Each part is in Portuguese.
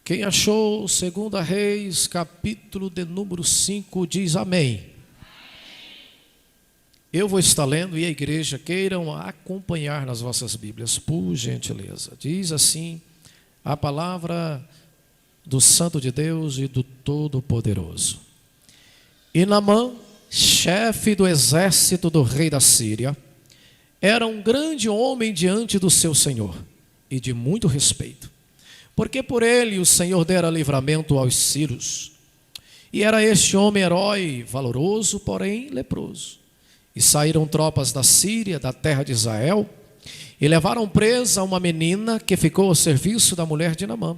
Quem achou 2 Reis, capítulo de número 5, diz amém. Eu vou estar lendo e a igreja queiram acompanhar nas vossas Bíblias, por gentileza. Diz assim a palavra do Santo de Deus e do Todo-Poderoso. E Naamã, chefe do exército do rei da Síria, era um grande homem diante do seu senhor e de muito respeito, porque por ele o Senhor dera livramento aos sírios. E era este homem herói, valoroso, porém leproso. E saíram tropas da Síria, da terra de Israel, e levaram presa uma menina que ficou ao serviço da mulher de Naamã.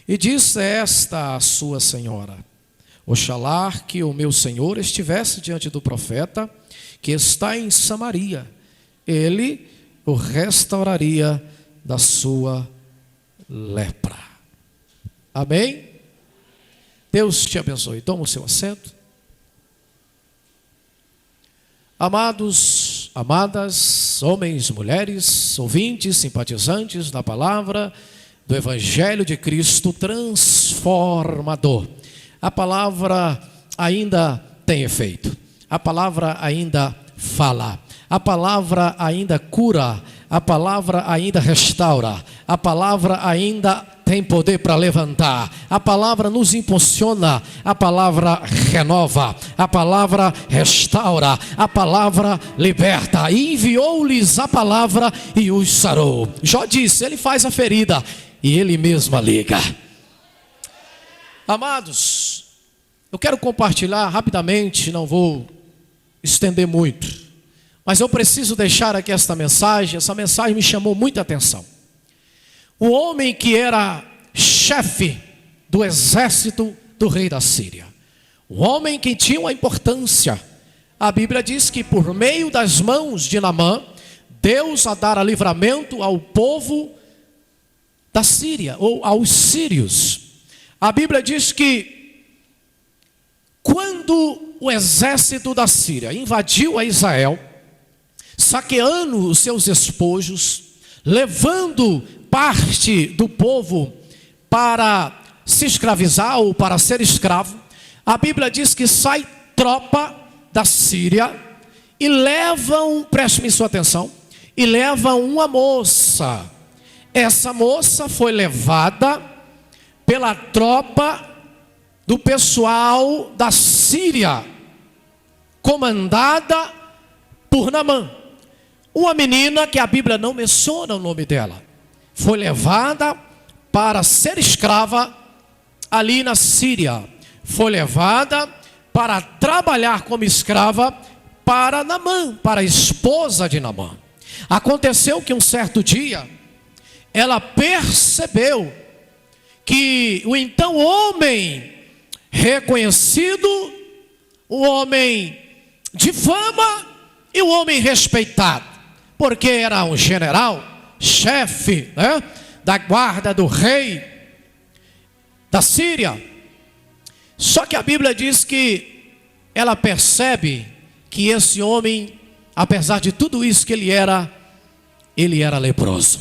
E disse esta à sua senhora: oxalá que o meu senhor estivesse diante do profeta que está em Samaria, ele o restauraria da sua lepra. Amém? Deus te abençoe. Toma o seu assento. Amados, amadas, homens, mulheres, ouvintes, simpatizantes da palavra do Evangelho de Cristo transformador. A palavra ainda tem efeito. A palavra ainda fala. A palavra ainda cura. A palavra ainda restaura. A palavra ainda tem poder para levantar. A palavra nos impulsiona. A palavra renova. A palavra restaura. A palavra liberta. E enviou-lhes a palavra e os sarou. Jó disse: ele faz a ferida e ele mesmo liga. Amados, eu quero compartilhar rapidamente, não vou estender muito, mas eu preciso deixar aqui esta mensagem. Essa mensagem me chamou muita atenção. O homem que era chefe do exército do rei da Síria, o homem que tinha uma importância. A Bíblia diz que por meio das mãos de Naamã, Deus a dar livramento ao povo da Síria, ou aos sírios. A Bíblia diz que quando o exército da Síria invadiu a Israel, saqueando os seus espojos, levando parte do povo para se escravizar ou para ser escravo, a Bíblia diz que sai tropa da Síria e levam, preste-me sua atenção, e levam uma moça. Essa moça foi levada pela tropa do pessoal da Síria, comandada por Naamã. Uma menina que a Bíblia não menciona o nome dela, foi levada para ser escrava ali na Síria. Foi levada para trabalhar como escrava para Naamã, para a esposa de Naamã. Aconteceu que um certo dia, ela percebeu que o então homem reconhecido, o homem de fama e o homem respeitado, porque era um general, chefe, da guarda do rei da Síria. Só que a Bíblia diz que ela percebe que esse homem, apesar de tudo isso que ele era leproso.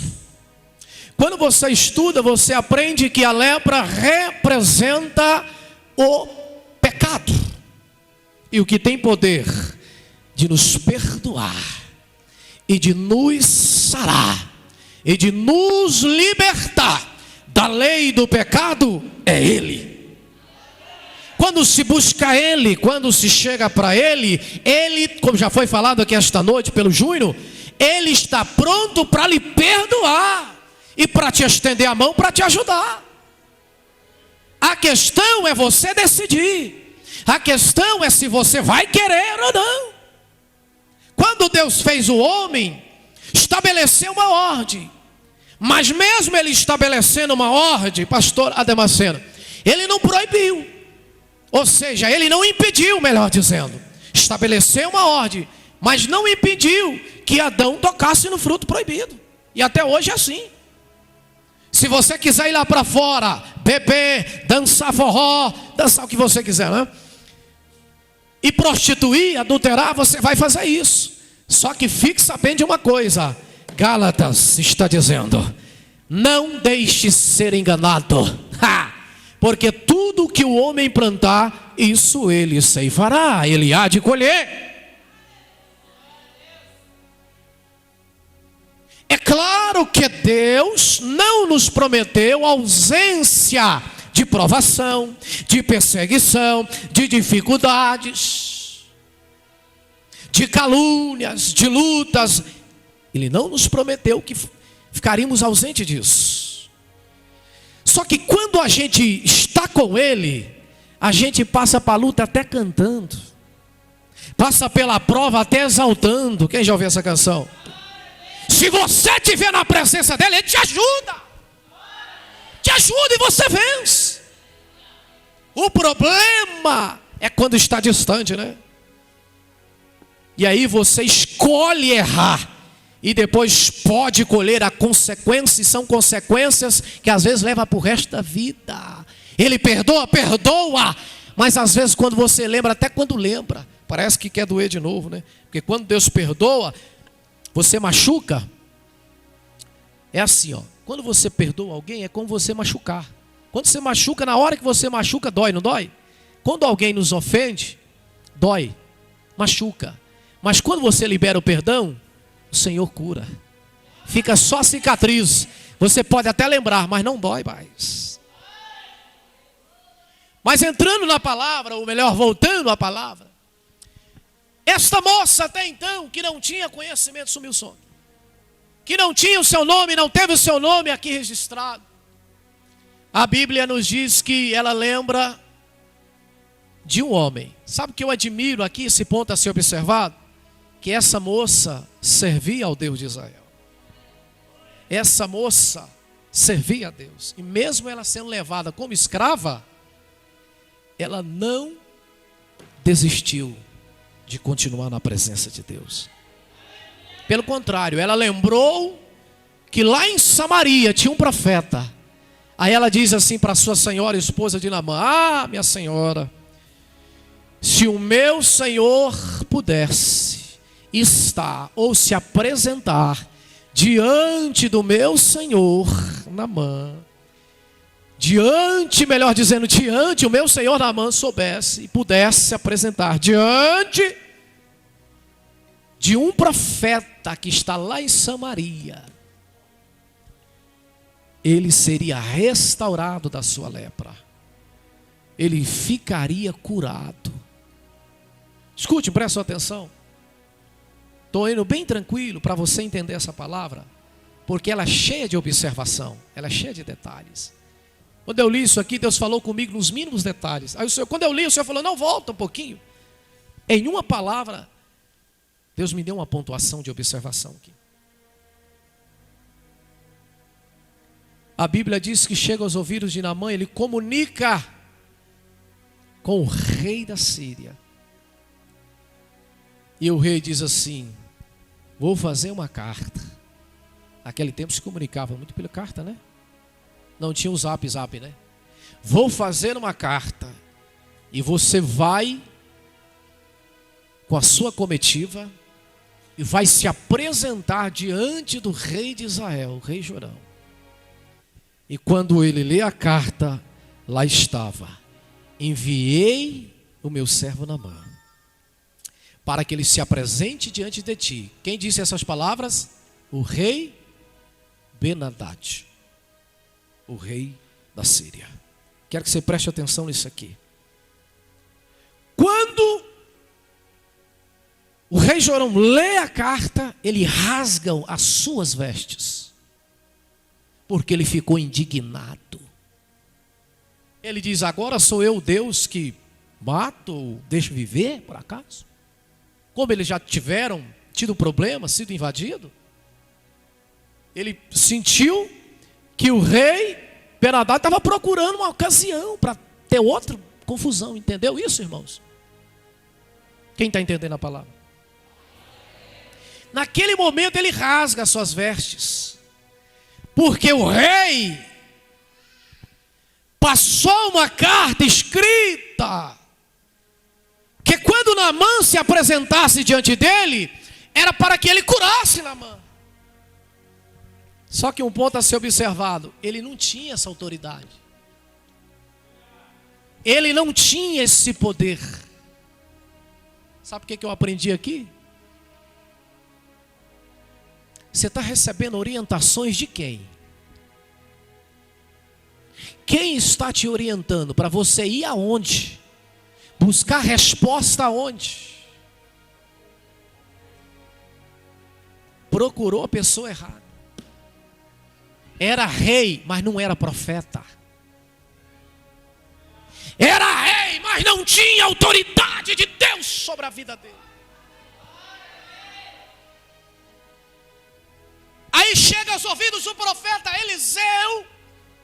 Quando você estuda, você aprende que a lepra representa o pecado, e o que tem poder de nos perdoar e de nos sarar e de nos libertar da lei do pecado é Ele. Quando se busca Ele, quando se chega para Ele, Ele, como já foi falado aqui esta noite pelo Júnior, Ele está pronto para lhe perdoar e para te estender a mão, para te ajudar. A questão é você decidir. A questão é se você vai querer ou não. Quando Deus fez o homem, estabeleceu uma ordem. Mas mesmo Ele estabelecendo uma ordem, pastor Ademaceno, Ele não proibiu. Ou seja, Ele não impediu, melhor dizendo. Estabeleceu uma ordem, mas não impediu que Adão tocasse no fruto proibido. E até hoje é assim. Se você quiser ir lá para fora, beber, dançar forró, dançar o que você quiser, né? E prostituir, adulterar, você vai fazer isso. Só que fique sabendo de uma coisa: Gálatas está dizendo: não deixe ser enganado. porque tudo que o homem plantar, isso ele ceifará, ele há de colher. É claro que Deus não nos prometeu ausência de provação, de perseguição, de dificuldades, de calúnias, de lutas. Ele não nos prometeu que ficaríamos ausentes disso. Só que quando a gente está com Ele, a gente passa para a luta até cantando, passa pela prova até exaltando. Quem já ouviu essa canção? Se você estiver na presença dele, ele te ajuda. Te ajuda e você vence. O problema é quando está distante, né? E aí você escolhe errar. E depois pode colher a consequência. E são consequências que às vezes levam para o resto da vida. Ele perdoa, perdoa. Mas às vezes quando você lembra, até quando lembra, parece que quer doer de novo, né? Porque quando Deus perdoa, você machuca. É assim, ó. Quando você perdoa alguém, é como você machucar. Quando você machuca, na hora que você machuca, dói, não dói? Quando alguém nos ofende, dói, machuca. Mas quando você libera o perdão, o Senhor cura. Fica só cicatriz. Você pode até lembrar, mas não dói mais. Mas entrando na palavra, ou melhor, voltando à palavra, esta moça até então, que não tinha conhecimento, sumiu o som. Que não tinha o seu nome, não teve o seu nome aqui registrado. A Bíblia nos diz que ela lembra de um homem. Sabe o que eu admiro aqui, esse ponto a ser observado? Que essa moça servia ao Deus de Israel. Essa moça servia a Deus. E mesmo ela sendo levada como escrava, ela não desistiu de continuar na presença de Deus. Pelo contrário, ela lembrou que lá em Samaria tinha um profeta. Aí ela diz assim para sua senhora, esposa de Naamã: ah, minha senhora, se o meu senhor pudesse estar ou se apresentar diante do meu senhor Naamã, melhor dizendo, diante o meu senhor Naamã soubesse e pudesse se apresentar diante de um profeta que está lá em Samaria, ele seria restaurado da sua lepra. Ele ficaria curado. Escute, preste atenção. Estou indo bem tranquilo para você entender essa palavra, porque ela é cheia de observação, ela é cheia de detalhes. Quando eu li isso aqui, Deus falou comigo nos mínimos detalhes. Aí quando eu li, o Senhor falou: não, volta um pouquinho. Em uma palavra, Deus me deu uma pontuação de observação aqui. A Bíblia diz que chega aos ouvidos de Naamã, ele comunica com o rei da Síria. E o rei diz assim: vou fazer uma carta. Naquele tempo se comunicava muito pela carta, né? Não tinha o zap, né? Vou fazer uma carta. E você vai com a sua comitiva e vai se apresentar diante do rei de Israel, o rei Jorão. E quando ele lê a carta, lá estava: enviei o meu servo Naamã, para que ele se apresente diante de ti. Quem disse essas palavras? O rei Ben-Hadad, o rei da Síria. Quero que você preste atenção nisso aqui. Quando o rei Jorão lê a carta, ele rasga as suas vestes, porque ele ficou indignado. Ele diz: agora sou eu o Deus que mato ou deixo viver, por acaso? Como eles já tiveram tido problema, sido invadido, ele sentiu que o rei Ben-Hadad estava procurando uma ocasião para ter outra confusão. Entendeu isso, irmãos? Quem está entendendo a palavra? Naquele momento ele rasga as suas vestes, porque o rei passou uma carta escrita, que quando Naamã se apresentasse diante dele, era para que ele curasse Naamã. Só que um ponto a ser observado: ele não tinha essa autoridade. ele não tinha esse poder. Sabe o que eu aprendi aqui? Você está recebendo orientações de quem? Quem está te orientando para você ir aonde? Buscar resposta aonde? Procurou a pessoa errada. Era rei, mas não era profeta. Era rei, mas não tinha autoridade de Deus sobre a vida dele. Aí chega aos ouvidos do profeta Eliseu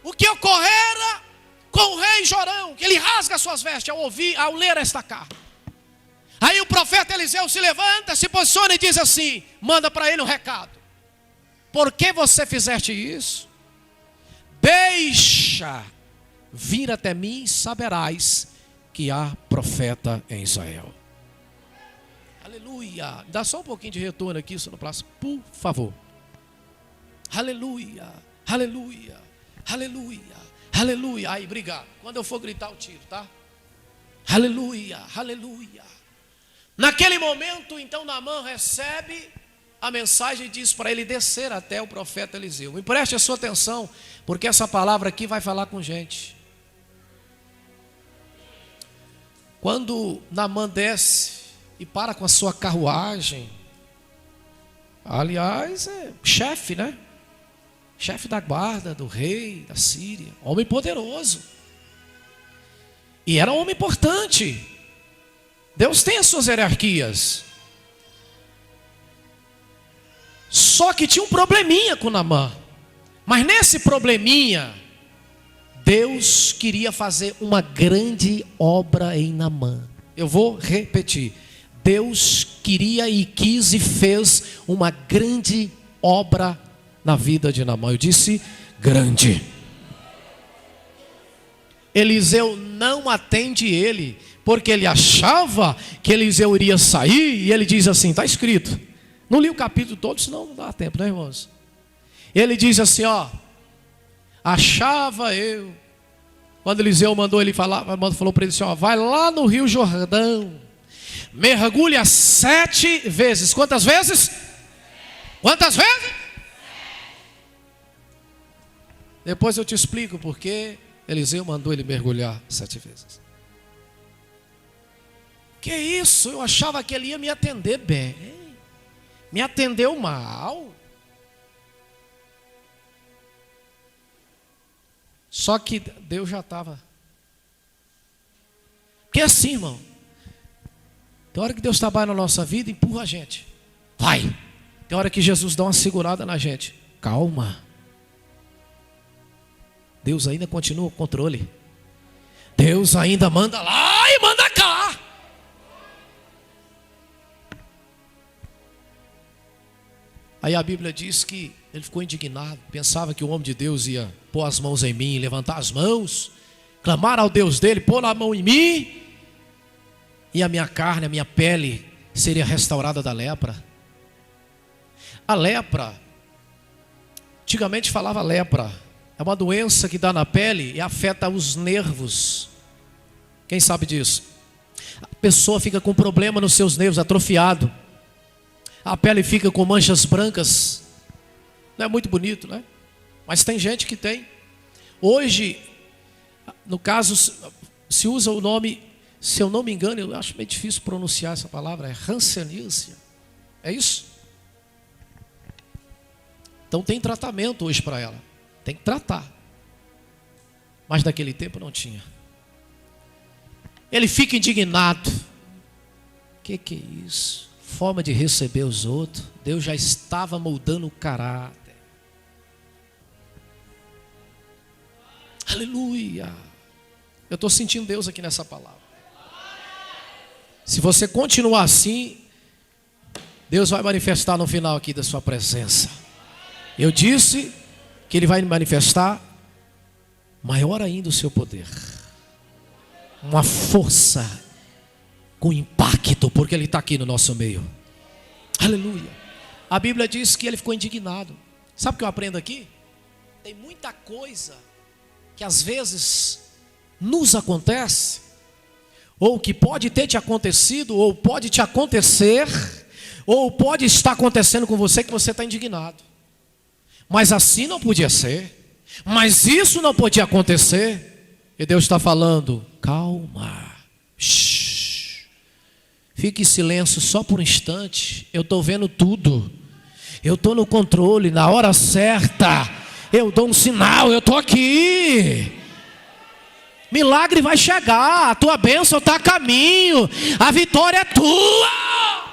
o que ocorrera com o rei Jorão, que ele rasga suas vestes ao ler esta carta. Aí o profeta Eliseu se levanta, se posiciona e diz assim, manda para ele um recado. Por que você fizeste isso? Deixa vir até mim, saberás que há profeta em Israel. Aleluia. Dá só um pouquinho de retorno aqui, senhor Praça, por favor. Aleluia, aleluia, aleluia, aleluia. Aí, obrigado. Quando eu for gritar, eu tiro, tá? Aleluia, aleluia. Naquele momento, então, Naamã recebe a mensagem e diz para ele descer até o profeta Eliseu. Me preste a sua atenção, porque essa palavra aqui vai falar com gente. Quando Naamã desce e para com a sua carruagem, aliás, é chefe, né? Chefe da guarda do rei da Síria, homem poderoso. E era um homem importante. Deus tem as suas hierarquias. Só que tinha um probleminha com Naamã. Mas nesse probleminha, Deus queria fazer uma grande obra em Naamã. Eu vou repetir. Deus queria e quis e fez uma grande obra na vida de Naamã. Eu disse grande. Eliseu não atende ele, porque ele achava que Eliseu iria sair, e ele diz assim, está escrito. Não li o capítulo todo, senão não dá tempo, né, irmãos? Ele diz assim, ó, achava eu, quando Eliseu mandou ele falar, falou para ele assim, ó, vai lá no Rio Jordão, mergulha 7 vezes. Quantas vezes? Quantas vezes? Depois eu te explico porque Eliseu mandou ele mergulhar 7 vezes. Que isso? Eu achava que ele ia me atender bem. Me atendeu mal. Só que Deus já estava. Porque assim, irmão, tem hora que Deus trabalha na nossa vida, empurra a gente. Vai. Tem hora que Jesus dá uma segurada na gente. Calma. Deus ainda continua o controle. Deus ainda manda lá e manda cá. Aí a Bíblia diz que ele ficou indignado. Pensava que o homem de Deus ia pôr as mãos em mim, levantar as mãos, clamar ao Deus dele, pôr a mão em mim, e a minha carne, a minha pele seria restaurada da lepra. A lepra, antigamente falava lepra, é uma doença que dá na pele e afeta os nervos. Quem sabe disso? A pessoa fica com problema nos seus nervos, atrofiado. A pele fica com manchas brancas. Não é muito bonito, né? Mas tem gente que tem. Hoje, no caso, se usa o nome, se eu não me engano, eu acho meio difícil pronunciar essa palavra, é hanseníase. É isso? Então tem tratamento hoje para ela. Tem que tratar. Mas naquele tempo não tinha. Ele fica indignado. Que é isso? Forma de receber os outros. Deus já estava moldando o caráter. Aleluia. Eu estou sentindo Deus aqui nessa palavra. Se você continuar assim, Deus vai manifestar no final aqui da sua presença. Eu disse que Ele vai manifestar maior ainda o seu poder. Uma força com impacto, porque Ele está aqui no nosso meio. Aleluia. A Bíblia diz que ele ficou indignado. Sabe o que eu aprendo aqui? Tem muita coisa que às vezes nos acontece, ou que pode ter te acontecido, ou pode te acontecer, ou pode estar acontecendo com você que você está indignado. Mas assim não podia ser, mas isso não podia acontecer. E Deus está falando, calma, shh, fique em silêncio só por um instante, eu estou vendo tudo, eu estou no controle, na hora certa, eu dou um sinal, eu estou aqui. Milagre vai chegar, a tua bênção está a caminho, a vitória é tua.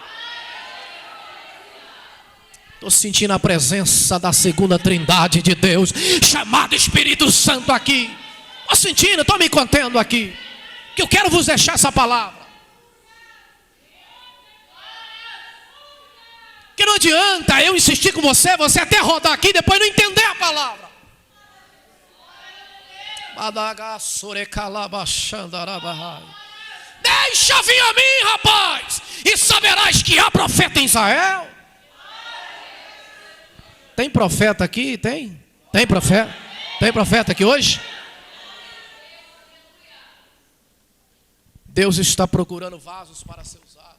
Estou sentindo a presença da segunda trindade de Deus, chamado Espírito Santo aqui. Estou sentindo, estou me contendo aqui, que eu quero vos deixar essa palavra. Que não adianta eu insistir com você, você até rodar aqui e depois não entender a palavra. Deixa vir a mim, rapaz, e saberás que há profeta em Israel. Tem profeta aqui? Tem? Tem profeta? Tem profeta aqui hoje? Deus está procurando vasos para ser usado.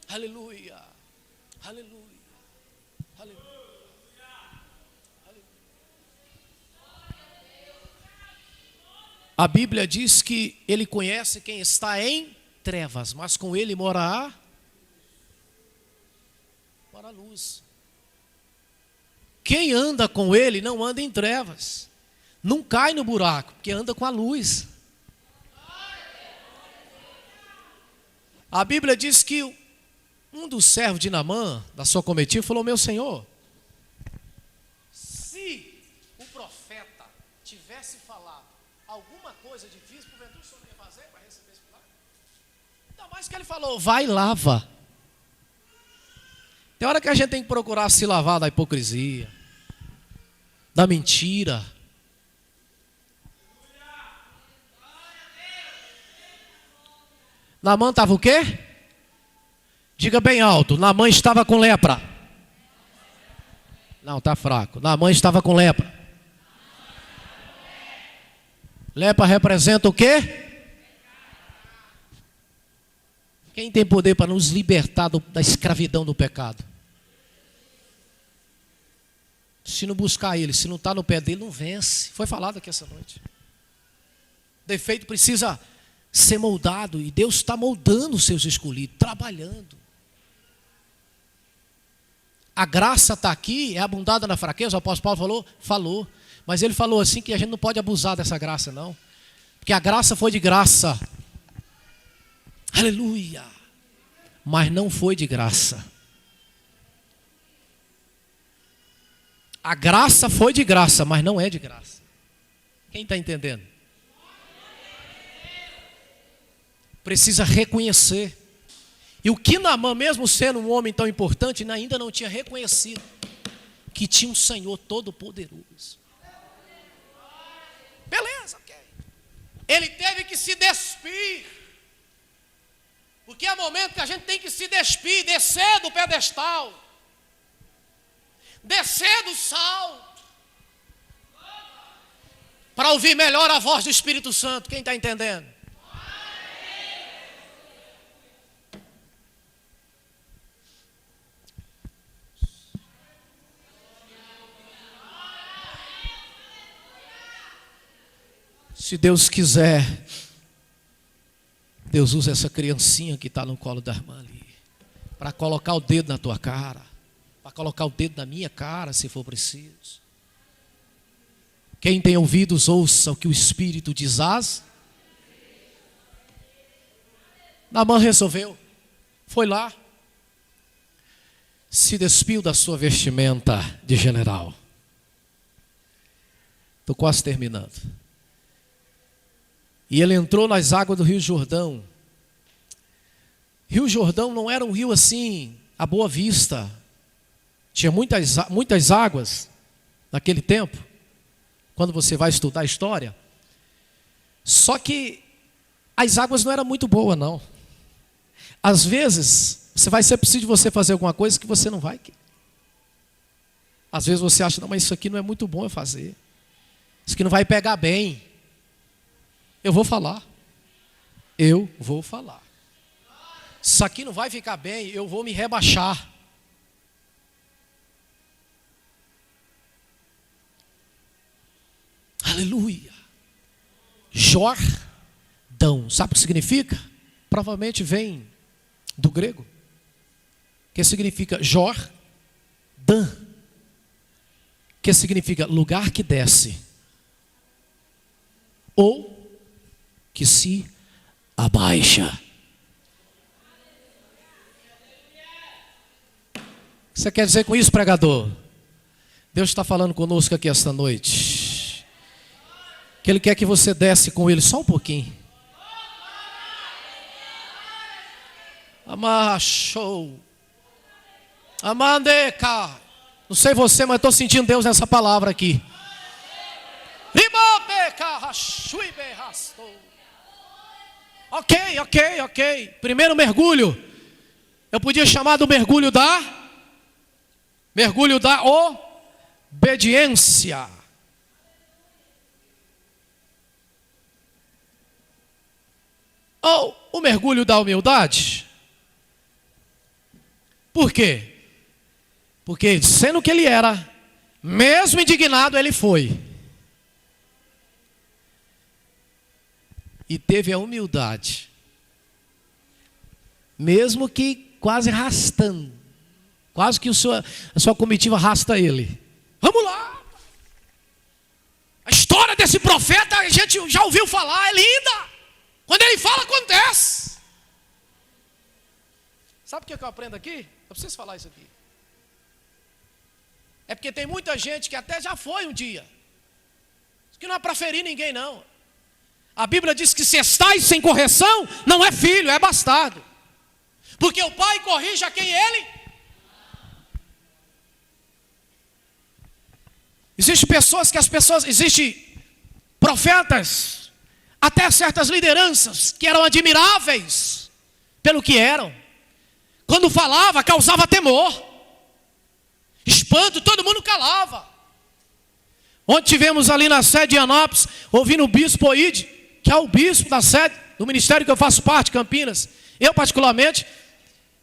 Aleluia. Aleluia. A Bíblia diz que Ele conhece quem está em trevas, mas com Ele mora a luz. Quem anda com Ele não anda em trevas, não cai no buraco, porque anda com a luz. A Bíblia diz que um dos servos de Naamã, da sua comitiva, falou: meu senhor, se o profeta tivesse falado alguma coisa difícil, porventura o senhor ia fazer para receber esse milagre? Ainda mais que ele falou: vai e lava. Tem hora que a gente tem que procurar se lavar da hipocrisia, da mentira. Naamã estava o quê? Diga bem alto. Naamã estava com lepra. Não, está fraco. Naamã estava com lepra. Lepra representa o quê? Quem tem poder para nos libertar da escravidão do pecado? Se não buscar Ele, se não está no pé dele, não vence. Foi falado aqui essa noite. O defeito precisa ser moldado, e Deus está moldando os seus escolhidos, trabalhando. A graça está aqui, é abundada na fraqueza. O apóstolo Paulo falou, mas ele falou assim que a gente não pode abusar dessa graça, não, porque a graça foi de graça. Aleluia. Mas não foi de graça. A graça foi de graça, mas não é de graça. Quem está entendendo? Precisa reconhecer. E o que Naamã, mesmo sendo um homem tão importante, ainda não tinha reconhecido que tinha um Senhor todo-poderoso. Beleza, ok. Ele teve que se despir. Porque é momento que a gente tem que se despir, descer do pedestal, descer do salto, para ouvir melhor a voz do Espírito Santo. Quem está entendendo? Se Deus quiser, Deus usa essa criancinha que está no colo da irmã ali, para colocar o dedo na tua cara, para colocar o dedo na minha cara, se for preciso. Quem tem ouvidos, ouça o que o Espírito diz. Naamã resolveu, foi lá, se despiu da sua vestimenta de general. Estou quase terminando. E ele entrou nas águas do Rio Jordão. Rio Jordão não era um rio assim, à boa vista. Tinha muitas águas naquele tempo, quando você vai estudar a história. Só que as águas não eram muito boas, não. Às vezes, vai ser preciso você fazer alguma coisa que você não vai. Às vezes você acha: não, mas isso aqui não é muito bom eu fazer. Isso que não vai pegar bem. Eu vou falar. Eu vou falar. Isso aqui não vai ficar bem, eu vou me rebaixar. Aleluia. Jordão. Sabe o que significa? Provavelmente vem do grego. Que significa Jordã. Que significa lugar que desce. Ou que se abaixa. O que você quer dizer com isso, pregador? Deus está falando conosco aqui esta noite. Que Ele quer que você desce com Ele só um pouquinho. Amachou. Amandeca. Não sei você, mas estou sentindo Deus nessa palavra aqui. Ok. Primeiro mergulho. Eu podia chamar do mergulho da obediência. Ou o mergulho da humildade. Por quê? Porque sendo que ele era, mesmo indignado, ele foi. E teve a humildade. Mesmo que quase arrastando. Quase que a sua comitiva arrasta ele. Vamos lá. A história desse profeta a gente já ouviu falar, é linda. Quando ele fala, acontece. Sabe o que eu aprendo aqui? Eu preciso falar isso aqui. É porque tem muita gente que até já foi um dia. Isso que não é para ferir ninguém, não. A Bíblia diz que se estáis sem correção, não é filho, é bastardo. Porque o pai corrige a quem ele. Existem profetas, até certas lideranças que eram admiráveis pelo que eram. Quando falava, causava temor. Espanto, todo mundo calava. Ontem tivemos ali na sede de Anápolis, ouvindo o bispo Oide, que é o bispo da sede, do ministério que eu faço parte, Campinas. Eu particularmente,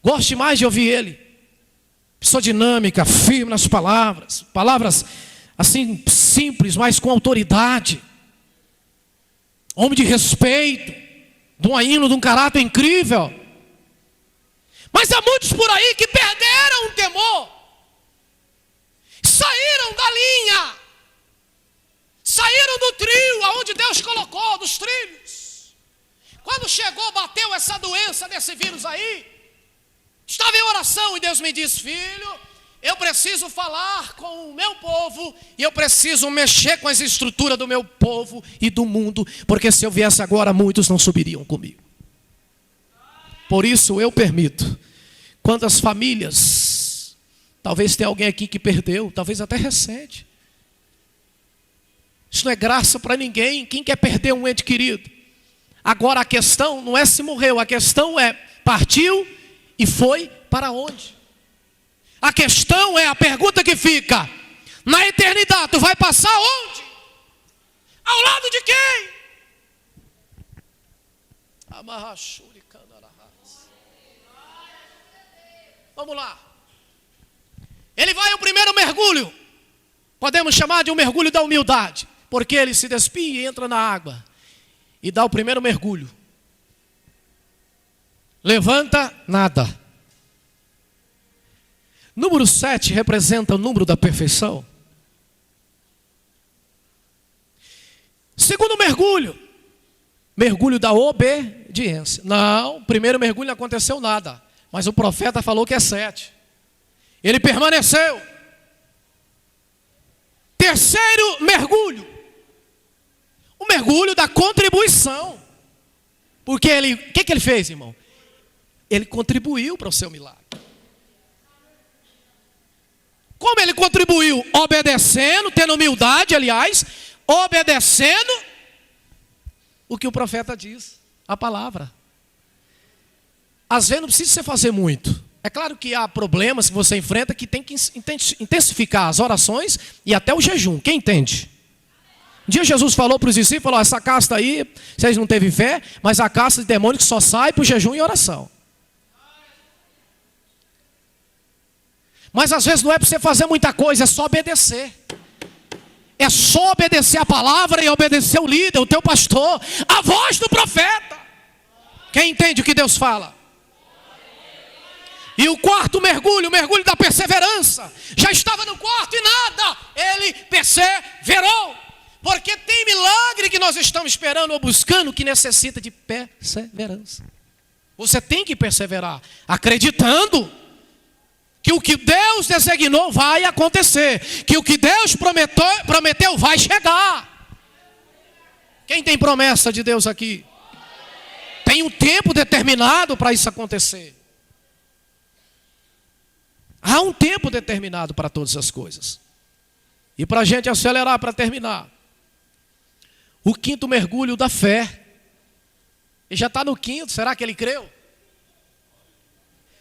gosto demais de ouvir ele. Pessoa dinâmica, firme nas palavras. Palavras assim, simples, mas com autoridade. Homem de respeito, de um hino, de um caráter incrível. Mas há muitos por aí que perderam o temor. Saíram da linha. Saíram do trio, aonde Deus colocou, dos trilhos. Quando chegou, bateu essa doença desse vírus aí. Estava em oração e Deus me disse: filho, eu preciso falar com o meu povo. E eu preciso mexer com as estruturas do meu povo e do mundo. Porque se eu viesse agora, muitos não subiriam comigo. Por isso eu permito. Quantas famílias, talvez tenha alguém aqui que perdeu, talvez até recente. Isso não é graça para ninguém. Quem quer perder um ente querido? Agora a questão não é se morreu, a questão é partiu e foi para onde? A questão é a pergunta que fica: na eternidade tu vai passar onde? Ao lado de quem? Vamos lá. Ele vai ao primeiro mergulho. Podemos chamar de um mergulho da humildade. Porque ele se despia e entra na água. E dá o primeiro mergulho. Levanta, nada. Número 7 representa o número da perfeição. Segundo mergulho. Mergulho da obediência. Não, primeiro mergulho não aconteceu nada. Mas o profeta falou que é 7. Ele permaneceu. Terceiro mergulho. O mergulho da contribuição. Porque o que ele fez, irmão? Ele contribuiu para o seu milagre. Como ele contribuiu? Obedecendo, tendo humildade, aliás, obedecendo o que o profeta diz, a palavra. Às vezes não precisa você fazer muito. É claro que há problemas que você enfrenta que tem que intensificar as orações e até o jejum. Quem entende? Um dia Jesus falou para os discípulos: essa casta aí, vocês não teve fé, mas a casta de demônio que só sai por jejum e oração. Mas às vezes não é para você fazer muita coisa, é só obedecer. É só obedecer a palavra e obedecer o líder, o teu pastor, a voz do profeta. Quem entende o que Deus fala? E o quarto mergulho, o mergulho da perseverança. Já estava no quarto e nada, ele perseverou. Porque tem milagre que nós estamos esperando ou buscando que necessita de perseverança. Você tem que perseverar, acreditando que o que Deus designou vai acontecer, que o que Deus prometeu vai chegar. Quem tem promessa de Deus aqui? Tem um tempo determinado para isso acontecer. Há um tempo determinado para todas as coisas. E para a gente acelerar, para terminar, o quinto mergulho da fé. Ele já está no quinto, será que ele creu?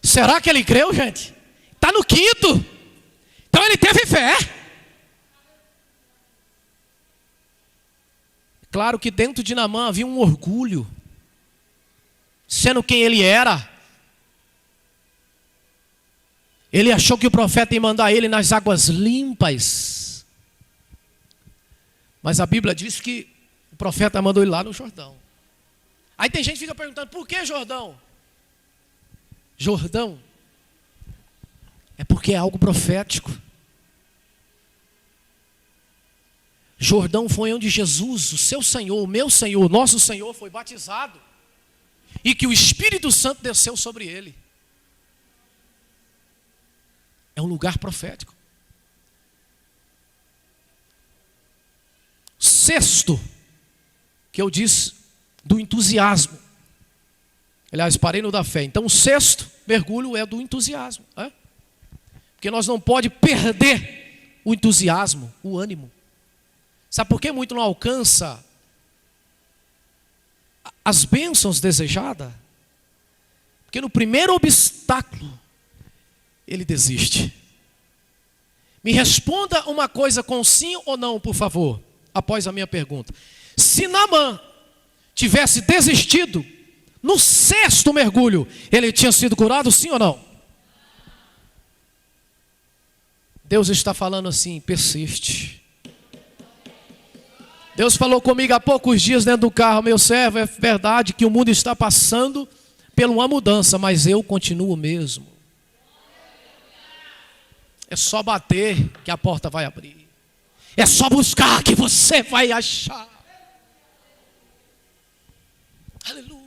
Será que ele creu, gente? Está no quinto. Então ele teve fé. Claro que dentro de Naamã havia um orgulho, sendo quem ele era. Ele achou que o profeta ia mandar ele nas águas limpas. Mas a Bíblia diz que o profeta mandou ele lá no Jordão. Aí tem gente que fica perguntando: por que Jordão? Jordão é porque é algo profético. Jordão foi onde Jesus, o seu Senhor, o meu Senhor, o nosso Senhor, foi batizado. E que o Espírito Santo desceu sobre ele. É um lugar profético. Sexto, que eu disse do entusiasmo. Aliás, parei no da fé. Então o sexto mergulho é do entusiasmo. Porque nós não podemos perder o entusiasmo, o ânimo. Sabe por que muito não alcança as bênçãos desejadas? Porque no primeiro obstáculo, ele desiste. Me responda uma coisa com sim ou não, por favor, após a minha pergunta. Se Naamã tivesse desistido, no sexto mergulho, ele tinha sido curado, sim ou não? Deus está falando assim: persiste. Deus falou comigo há poucos dias dentro do carro: meu servo, é verdade que o mundo está passando por uma mudança, mas eu continuo o mesmo. É só bater que a porta vai abrir. É só buscar que você vai achar. Aleluia.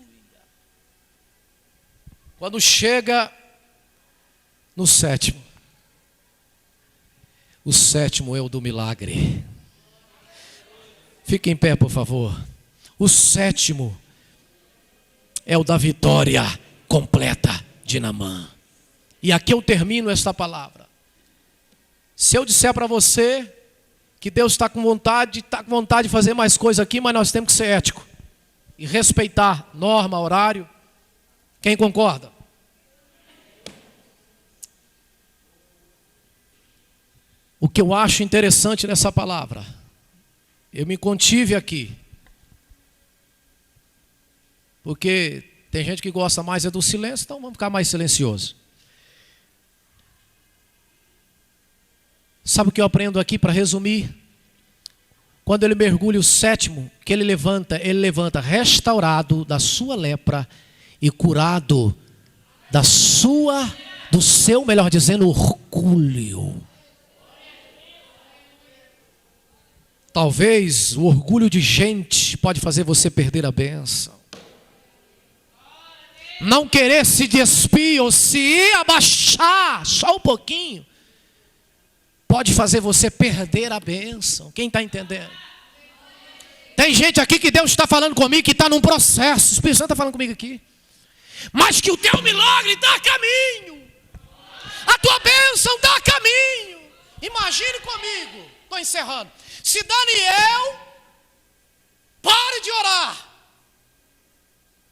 Quando chega no sétimo, o sétimo é o do milagre. Fique em pé, por favor. O sétimo é o da vitória completa de Naamã. E aqui eu termino esta palavra. Se eu disser para você que Deus está com vontade de fazer mais coisa aqui, mas nós temos que ser ético e respeitar norma, horário. Quem concorda? O que eu acho interessante nessa palavra, eu me contive aqui, porque tem gente que gosta mais do silêncio, então vamos ficar mais silencioso. Sabe o que eu aprendo aqui para resumir? Quando ele mergulha o sétimo, que ele levanta restaurado da sua lepra e curado do seu, melhor dizendo, orgulho. Talvez o orgulho de gente pode fazer você perder a bênção. Não querer se despir ou se abaixar só um pouquinho pode fazer você perder a bênção. Quem está entendendo? Tem gente aqui que Deus está falando comigo, que está num processo. O Espírito Santo está falando comigo aqui. Mas que o teu milagre está a caminho. A tua bênção está a caminho. Imagine comigo. Estou encerrando. Se Daniel pare de orar.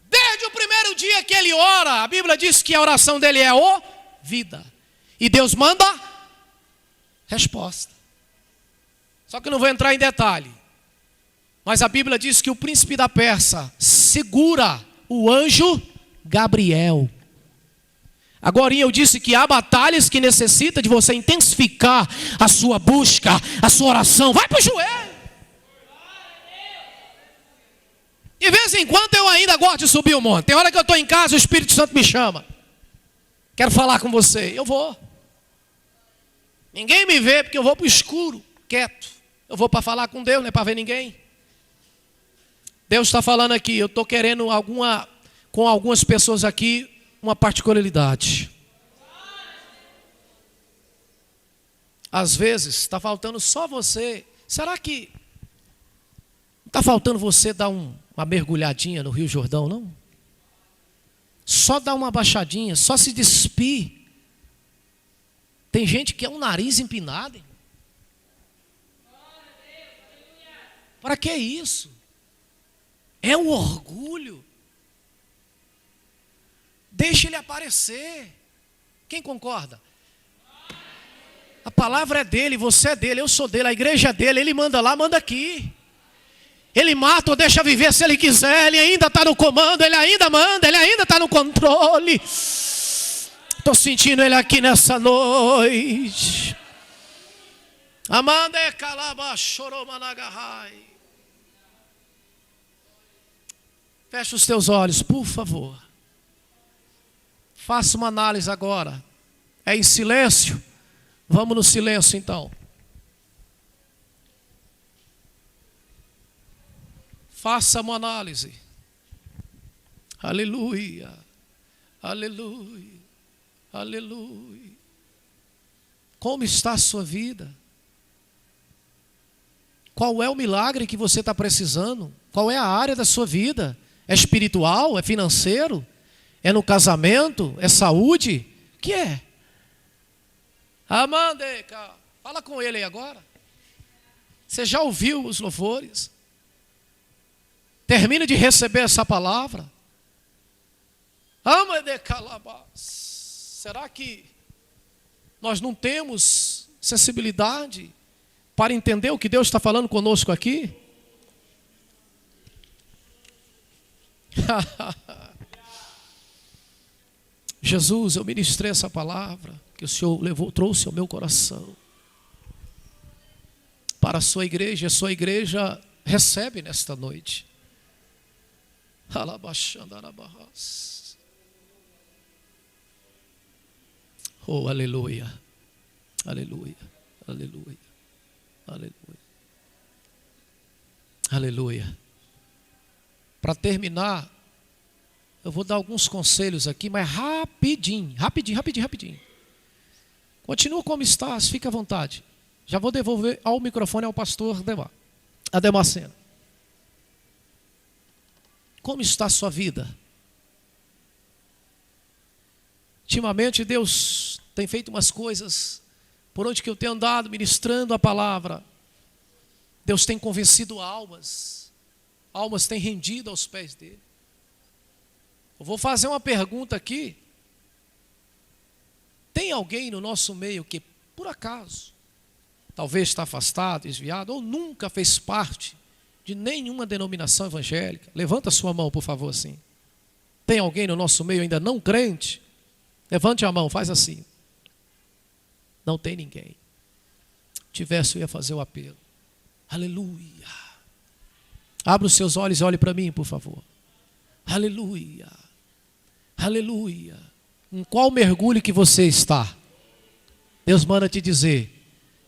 Desde o primeiro dia que ele ora, a Bíblia diz que a oração dele é ouvida. E Deus manda resposta. Só que eu não vou entrar em detalhe. Mas a Bíblia diz que o príncipe da Pérsia segura o anjo Gabriel. Agora eu disse que há batalhas que necessitam de você intensificar a sua busca, a sua oração. Vai para o joelho. De vez em quando eu ainda gosto de subir o monte. Tem hora que eu estou em casa, o Espírito Santo me chama. Quero falar com você. Eu vou. Ninguém me vê porque eu vou para o escuro, quieto. Eu vou para falar com Deus, não é para ver ninguém. Deus está falando aqui, eu estou querendo com algumas pessoas aqui, uma particularidade. Às vezes está faltando só você. Será que não está faltando você dar uma mergulhadinha no Rio Jordão, não? Só dar uma baixadinha, só se despir. Tem gente que é um nariz empinado. Para que isso? É um orgulho. Deixa ele aparecer. Quem concorda? A palavra é dele, você é dele, eu sou dele, a igreja é dele, ele manda lá, manda aqui. Ele mata ou deixa viver se ele quiser, ele ainda está no comando, ele ainda manda, ele ainda está no controle. Estou sentindo ele aqui nessa noite. Amanda calaba choromanagahai. Feche os teus olhos, por favor. Faça uma análise agora. É em silêncio? Vamos no silêncio então. Faça uma análise. Aleluia. Aleluia. Aleluia. Como está a sua vida? Qual é o milagre que você está precisando? Qual é a área da sua vida? É espiritual? É financeiro? É no casamento? É saúde? O que é? Amandeca, fala com ele aí agora. Você já ouviu os louvores? Termina de receber essa palavra. Será que nós não temos sensibilidade para entender o que Deus está falando conosco aqui? Jesus, eu ministrei essa palavra que o Senhor trouxe ao meu coração para a sua igreja recebe nesta noite. Oh, aleluia, aleluia, aleluia, aleluia, aleluia. Para terminar, eu vou dar alguns conselhos aqui, mas rapidinho. Continua como estás, fica à vontade. Já vou devolver ao microfone ao pastor Ademar. Como está a sua vida? Ultimamente Deus tem feito umas coisas, por onde que eu tenho andado ministrando a palavra. Deus tem convencido almas têm rendido aos pés dele. Eu vou fazer uma pergunta aqui. Tem alguém no nosso meio que, por acaso, talvez está afastado, desviado, ou nunca fez parte de nenhuma denominação evangélica? Levanta a sua mão, por favor, assim. Tem alguém no nosso meio ainda não crente? Levante a mão, faz assim. Não tem ninguém. Se tivesse, eu ia fazer o apelo. Aleluia. Abra os seus olhos e olhe para mim, por favor. Aleluia. Aleluia. Em qual mergulho que você está? Deus manda te dizer: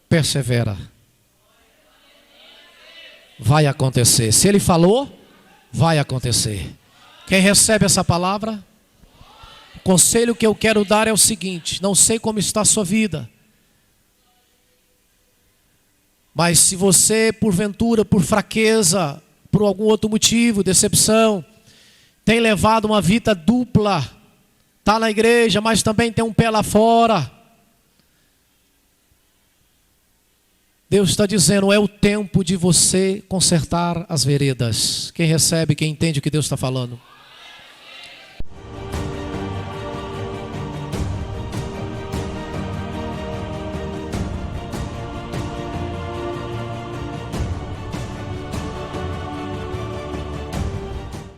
persevera. Vai acontecer. Se Ele falou, vai acontecer. Quem recebe essa palavra? O conselho que eu quero dar é o seguinte: não sei como está a sua vida, mas se você, porventura, por fraqueza, por algum outro motivo, decepção, tem levado uma vida dupla, está na igreja, mas também tem um pé lá fora, Deus está dizendo: é o tempo de você consertar as veredas. Quem recebe, quem entende o que Deus está falando?